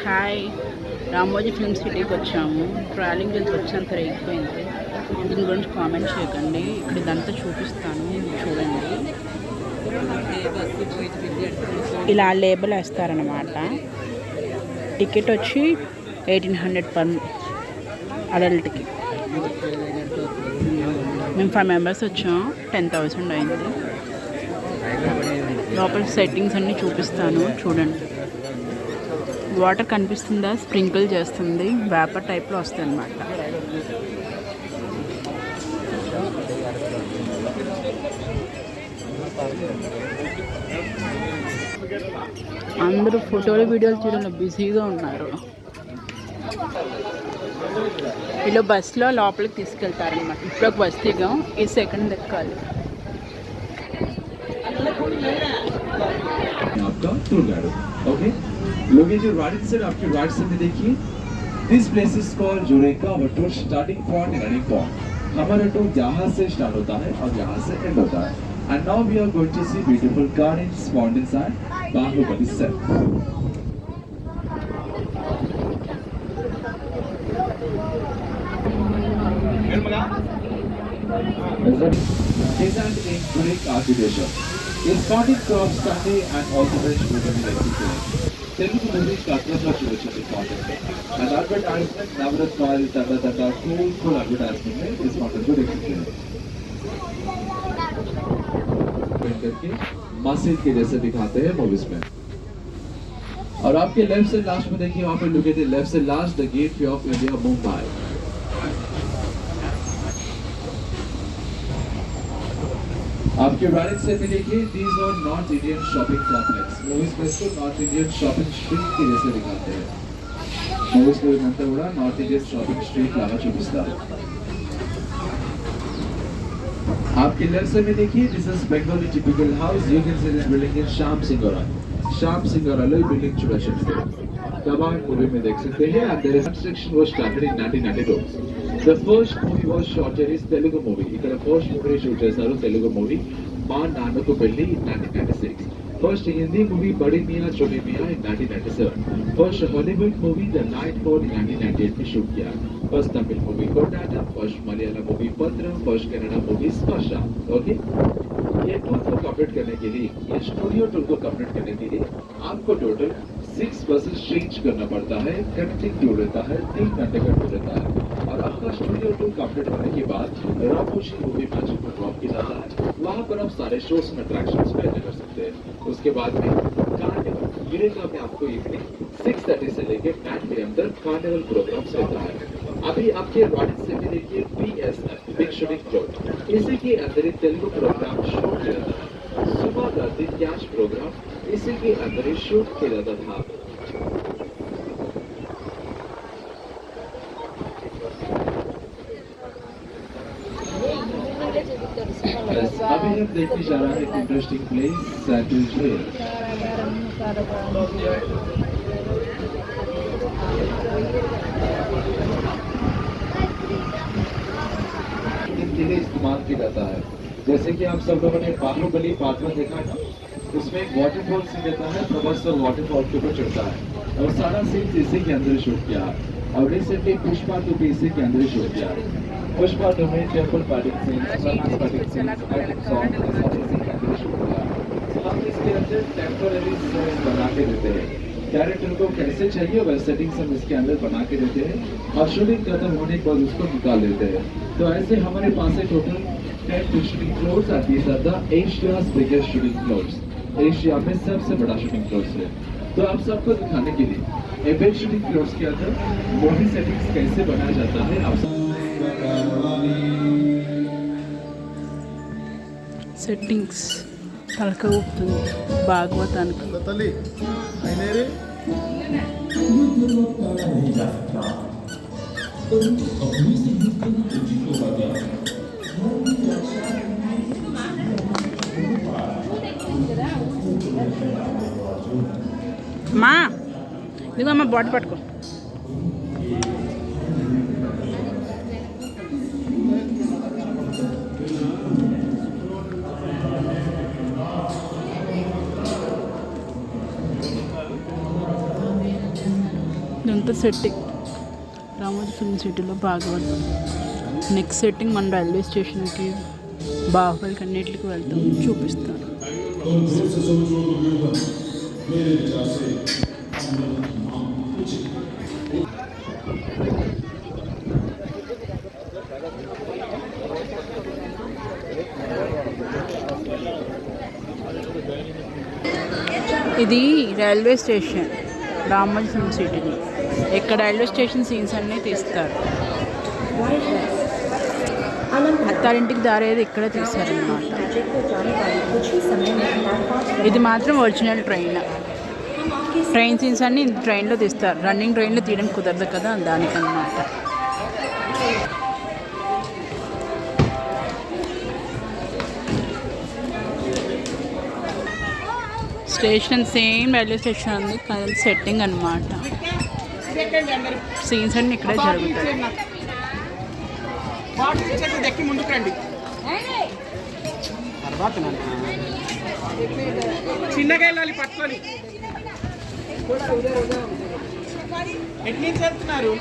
Hi, Ramoji film సిటీకి వచ్చాము. Travelling చేసి వచ్చేంత రేగిపోయింది. దీని గురించి కామెంట్ చేయకండి. ఇక్కడ ఇదంతా చూపిస్తాను, చూడండి. ఇలా లేబుల్ వేస్తారనమాట. టికెట్ వచ్చి 1800 పర్ అడల్ట్కి. మేము 5 మెంబర్స్ వచ్చాం. 10,000 అయింది. లోపల సెట్టింగ్స్ అన్నీ చూపిస్తాను, చూడండి. వాటర్ కనిపిస్తుందా? స్ప్రింకిల్ చేస్తుంది, వేపర్ టైప్లో వస్తుంది అన్నమాట. అందరూ ఫోటోలు వీడియోలు చేయడంలో బిజీగా ఉన్నారు. వీళ్ళు బస్సులో లోపలికి తీసుకెళ్తారనమాట. ఇప్పుడు ఒక బస్ దిగాం, ఈ సెకండ్ ఎక్కాలి. Okay, look at your right side. आपके right side में देखिए, this place is called जोरेका वटूर starting point and ending point. हमारा टूर यहाँ से स्टार्ट होता है और यहाँ से एंड होता है. And now we are going to see beautiful gardens, mountains and Baahubali set. Designed in Greek architecture. It's starting from Sunday and also French movie execution. Telugu movies Katrapla Churachati content. And advertisement Navrat Oil Tanda cool advertisement is not a good experience. करके मस्जिद के जैसे दिखाते हैं movies में. और आपके left से लास्ट में देखिए, वहाँ पे लुक एट द लेफ्ट से last the gateway of India Mumbai. आपके राइट साइड में देखिए, these are north Indian shopping complex. Movies में इसको नॉर्थ इंडियन शॉपिंग स्ट्रीट के जैसे दिखाते हैं. मूवीज में इतना बड़ा नॉर्थ इंडियन शॉपिंग स्ट्रीट लागा चुपिस्ता है. आपके लेफ्ट साइड में देखिए, this is Bengali typical house. You can see this building in Shyam Singora building चुराशनी में दबा मूवी में देख सकते हैं. And there is construction was started in 1992. The first movie was shot in Telugu movie. ఇక్కడ first movie shoot చేశారు తెలుగు మూవీ మా నాన్నకు పెళ్లి in 1996. First Hindi movie बड़ी मियां छोटी मियां in 1997. First Hollywood movie The Nightfall in 1998 में शूट किया. First Tamil movie कोडाटा. First Malayalam movie पत्र. First Kannada movie स्पर्शा. ओके, ये टूर को कंप्लीट करने के लिए, ये स्टूडियो टूर को कंप्लीट करने के लिए आपको टोटल 6 बसेस चेंज करना पड़ता है. कनेक्टिंग टूर रहता है, 3 घंटे का टूर रहता है. और आपका स्टूडियो टूर कंप्लीट होने के बाद रामोजी मूवी मैजिक पर ड्रॉप किया जाता है. वहाँ पर आप सारे शोज में अट्रैक्शंस में एंजॉय कर सकते हैं. उसके बाद में कार्निवल यूरेका में आपको इवनिंग 6:30 से लेकर 9 PM तक कार्निवल प्रोग्राम्स रहता है. अभी आपके राइट से भी देखिए BSF बिग शूटिंग फ्लोर. इसी के अंदर एक तेलुगु प्रोग्राम शूट किया जाता है. सुबह का दिन कैश प्रोग्राम इसी के अंदर ही शूट किया जाता था. अभी हम देखने जा रहा है एक इंटरेस्टिंग प्लेस सैटल जेल. के लिए इस्तेमाल किया जाता है. जैसे कि आप सब लोगों ने बाहुबली पार्ट में देखा है ना, उसमें एक वाटरफॉल सीन रहता है. प्रोफेसर वाटरफॉल के ऊपर चढ़ता है और सारा सीन इसी के अंदर शूट किया है. और रिसेंटली पुष्पा 2 भी इसी के अंदर शूट किया है. पुष्पा 2 में temple fighting scene, fighting scene, fighting song इसी के अंदर शूट किया है. हम इसके अंदर टेम्पररी सीन बना के देते हैं. कैरेक्टर को कैसे चाहिए वैसे सेटिंग्स हम इसके अंदर बना के देते हैं और शूटिंग खत्म होने के बाद उसको निकाल देते हैं. तो ऐसे हमारे पास है टोटल 10 शूटिंग फ्लोर्स. और these are the Asia's biggest shooting floors. Asia में सबसे बड़ा शूटिंग फ्लोर्स है. तो आप सबको दिखाने के लिए बिग शूटिंग फ्लोर्स के अंदर मूवी सेटिंग्स कैसे बनाया जाता है आप సెట్టింగ్స్ తలక ఊపుతుంది భాగవతానికి. మా ఇదిగో అమ్మ బాటిల్ పట్టుకో. ఇదంతా సెట్టింగ్ రామోజీ ఫిల్మ్ సిటీలో భాగవతం. నెక్స్ట్ సెట్టింగ్ మన రైల్వే స్టేషన్కి బాహుబలికి అన్నిటికి వెళ్తాం, చూపిస్తాను. ఇది రైల్వే స్టేషన్ రామోజీ ఫిల్మ్ సిటీలో. ఇక్కడ రైల్వే స్టేషన్ సీన్స్ అన్నీ తీస్తారు. అత్తారింటికి దారేది ఇక్కడే తీస్తారనమాట. ఇది మాత్రం ఒరిజినల్ ట్రైన్ సీన్స్ అన్నీ ట్రైన్లో తీస్తారు. రన్నింగ్ ట్రైన్లో తీయడం కుదరదు కదా, దానికన్నమాట. స్టేషన్ సేమ్ రైల్వే స్టేషన్ ఉంది, కానీ సెట్టింగ్ అనమాట. సీన్స్ అన్నీ ఇక్కడే జరుగుతాయి. చిన్నగా వెళ్ళాలి పట్టుకొని. ఎట్లా చేస్తున్నారు?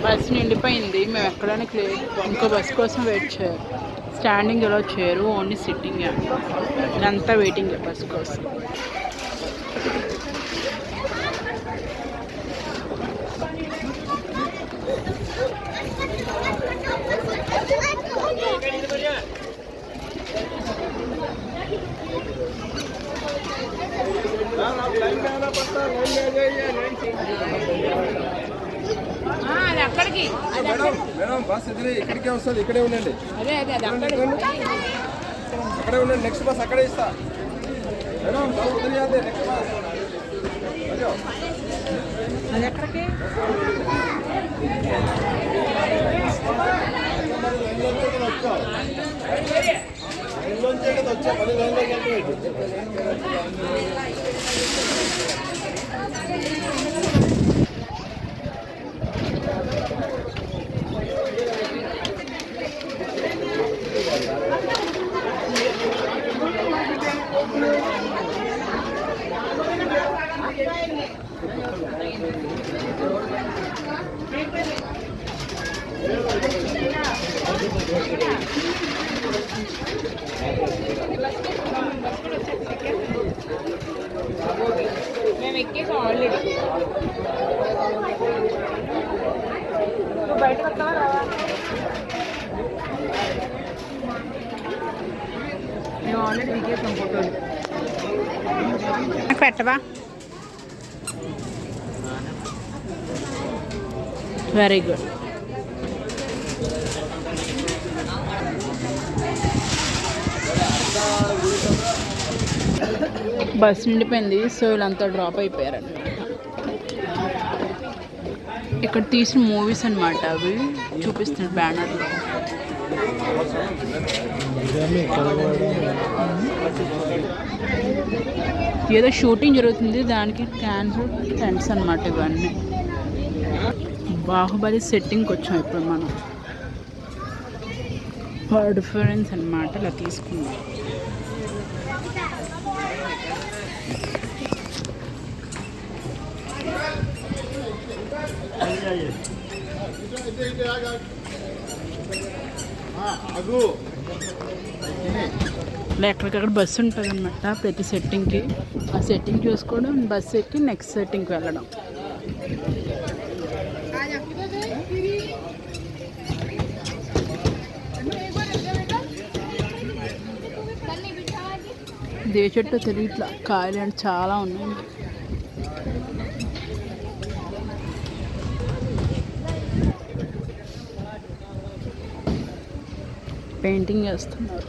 బస్సు నిండిపోయింది. మేము ఎక్కడానికి లేదు, ఇంకో బస్ కోసం వెయిట్ చేయాలి. స్టాండింగ్ ఎలా చేయరు, ఓన్లీ సిట్టింగ్. ఇదంతా వెయిటింగ్ బస్ కోసం. అది అక్కడికి బస్ ఇక్కడికే వస్తుంది, ఇక్కడే ఉండండి. అదే అక్కడే ఉండండి. నెక్స్ట్ బస్ అక్కడే ఇస్తా. అది ఎక్కడికి మేము ఎక్కేసాం ఆల్రెడీ. బయటకు వస్తావా రావా? మేము ఆల్రెడీ దిగేసాం ఫోటోలు. నాకు పెట్టవా? Very good. బస్ నిండిపోయింది, సో వీళ్ళంతా డ్రాప్ అయిపోయారనమాట. ఇక్కడ తీసిన మూవీస్ అనమాట, అవి చూపిస్తున్నారు బ్యానర్లో. ఏదో షూటింగ్ జరుగుతుంది, దానికి క్యాన్సర్ టెంట్స్ అనమాట ఇవన్నీ. బాహుబలి సెట్టింగ్కి వచ్చాం ఇప్పుడు మనం. డిఫరెన్స్ అనమాట, ఇలా తీసుకున్నాం. ఎక్కడికక్కడ బస్సు ఉంటుంది అనమాట ప్రతి సెట్టింగ్కి. ఆ సెట్టింగ్ చూసుకోవడం, బస్సు ఎక్కి నెక్స్ట్ సెట్టింగ్కి వెళ్ళడం. దే చెట్టు తెలియట్లా, కాయలు అంటే చాలా ఉన్నాయి. పెయింటింగ్ చేస్తున్నారు.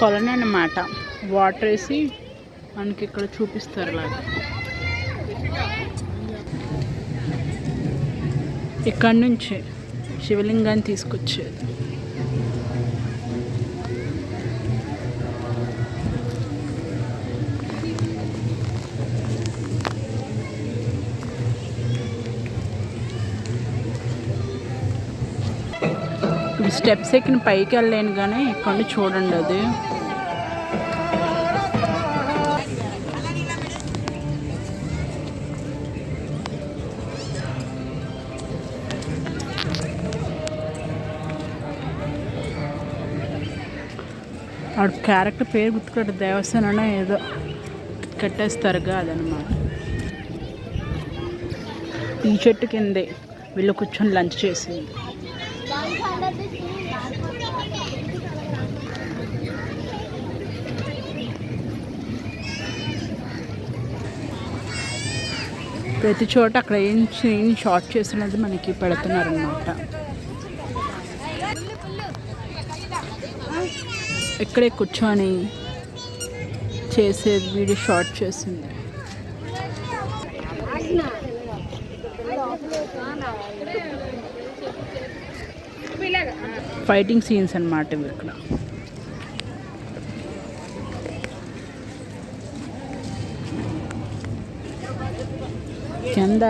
కొలని అన్నమాట, వాటర్ వేసి మనకి ఇక్కడ చూపిస్తారు. అలాగే ఇక్కడ నుంచి శివలింగాన్ని తీసుకొచ్చేది. స్టెప్స్ ఎక్కిన పైకి వెళ్ళలేను కానీ ఇక్కడ చూడండి అది. ఆవిడ క్యారెక్టర్ పేరు గుర్తుకట్టు దేవస్థానం ఏదో కట్టేస్తారుగా అదనమాట. ఈ చెట్టు కిందే వీళ్ళు కూర్చొని లంచ్ చేసింది. ప్రతి చోట అక్కడ ఏం షార్ట్ చేస్తున్నది మనకి పెడుతున్నారు అన్నమాట. ఇక్కడే కూర్చొని చేసేది వీడియో షార్ట్ చేసింది. ఫైటింగ్ సీన్స్ అన్నమాట ఇవి ఇక్కడ. కింద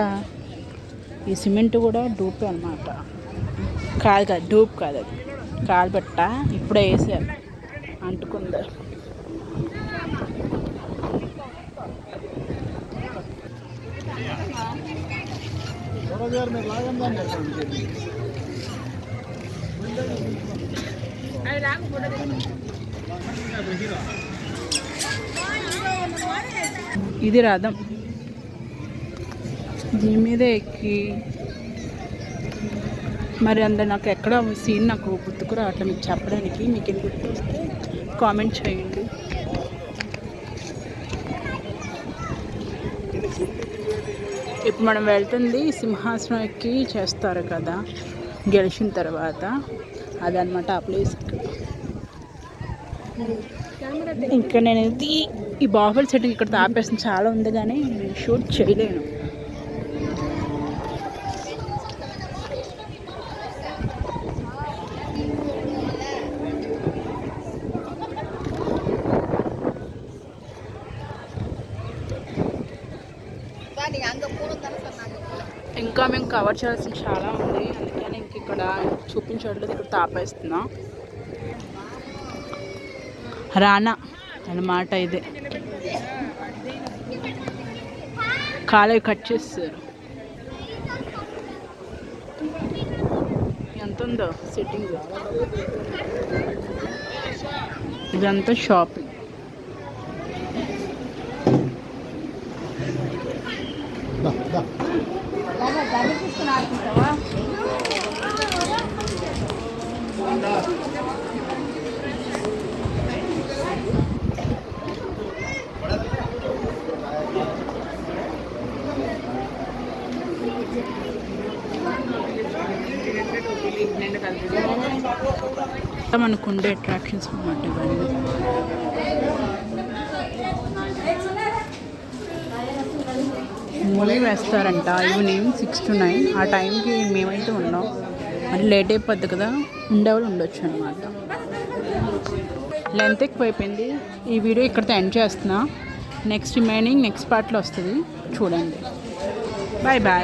ఈ సిమెంట్ కూడా డూప్ అన్నమాట. కాదు డూప్ కాదు, అది కాలుబట్ట ఇప్పుడే వేసారు అంటుకుంది. ఇది రథం, దీని మీద ఎక్కి మరి అందరు నాకు ఎక్కడ సీన్ నాకు గుర్తుకు రావట్లేదు మీకు చెప్పడానికి. మీకు ఏం గుర్తు వస్తే కామెంట్ చేయండి. ఇప్పుడు మనం వెళ్తుంది సింహాసనం ఎక్కి చేస్తారు కదా గెలిచిన తర్వాత, అదనమాట ఆ ప్లేస్. ఇంకా నేను ఈ బాహుబలి సెట్ ఇక్కడ తాపేసిన చాలా ఉంది కానీ నేను షూట్ చేయలేను. ఇంకా మేము కవర్ చేయాల్సిన చాలా ఉంది, అందుకని ఇంక ఇక్కడ చూపించట్లేదు, ఇక్కడ తాపేస్తున్నా. రానా అన్నమాట ఇదే. కాలేవి కట్ చేస్తారు. ఎంత ఉందో సిట్టింగ్. ఇదంతా షాపింగ్. మనకు ఉండే అట్రాక్షన్స్ అన్నమాట ఇవన్నీ. మూవీ వేస్తారంట ఈవినింగ్ 6 to 9. ఆ టైంకి మేమైతే ఉన్నాం. మరి లేట్ అయిపోద్ది కదా, ఉండేవాళ్ళు ఉండొచ్చు అనమాట. లెంత్ ఎక్కువైపోయింది. ఈ వీడియో ఇక్కడితో ఎండ్ చేస్తున్నా. నెక్స్ట్ పార్ట్లో వస్తుంది, చూడండి. Bye bye.